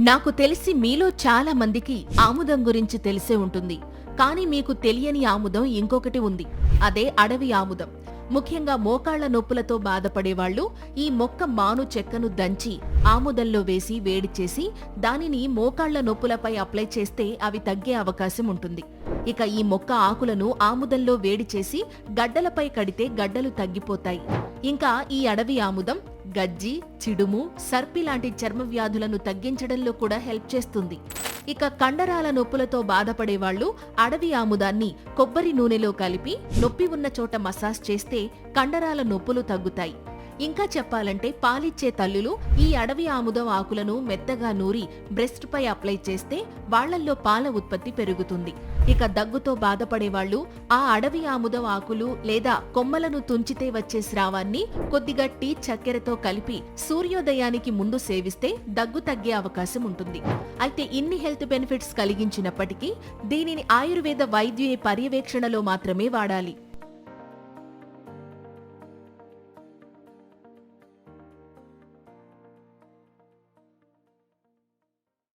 నాకు తెలిసి మీలో చాలా మందికి ఆముదం గురించి తెలిసే ఉంటుంది. కానీ మీకు తెలియని ఆముదం ఇంకొకటి ఉంది. అదే అడవి ఆముదం. ముఖ్యంగా మోకాళ్ల నొప్పులతో బాధపడేవాళ్లు ఈ మొక్క మాను చెక్కను దంచి ఆముదంలో వేసి వేడి చేసి దానిని మోకాళ్ల నొప్పులపై అప్లై చేస్తే అవి తగ్గే అవకాశం ఉంటుంది. ఇక ఈ మొక్క ఆకులను ఆముదంలో వేడి చేసి గడ్డలపై కడితే గడ్డలు తగ్గిపోతాయి. ఇంకా ఈ అడవి ఆముదం గజ్జి, చిడుము, సర్పి లాంటి చర్మ వ్యాధులను తగ్గించడంలో కూడా హెల్ప్ చేస్తుంది. ఇక కండరాల నొప్పులతో బాధపడేవాళ్లు అడవి ఆముదాన్ని కొబ్బరి నూనెలో కలిపి నొప్పి ఉన్న చోట మసాజ్ చేస్తే కండరాల నొప్పులు తగ్గుతాయి. ఇంకా చెప్పాలంటే పాలిచ్చే తల్లులు ఈ అడవి ఆముదం ఆకులను మెత్తగా నూరి బ్రెస్ట్ పై అప్లై చేస్తే వాళ్లల్లో పాల ఉత్పత్తి పెరుగుతుంది. ఇక దగ్గుతో బాధపడేవాళ్లు ఆ అడవి ఆముదం ఆకులు లేదా కొమ్మలను తుంచితే వచ్చే స్రావాన్ని కొద్దిగా టీ చక్కెరతో కలిపి సూర్యోదయానికి ముందు సేవిస్తే దగ్గు తగ్గే అవకాశం ఉంటుంది. అయితే ఇన్ని హెల్త్ బెనిఫిట్స్ కలిగించినప్పటికీ దీనిని ఆయుర్వేద వైద్యుని పర్యవేక్షణలో మాత్రమే వాడాలి.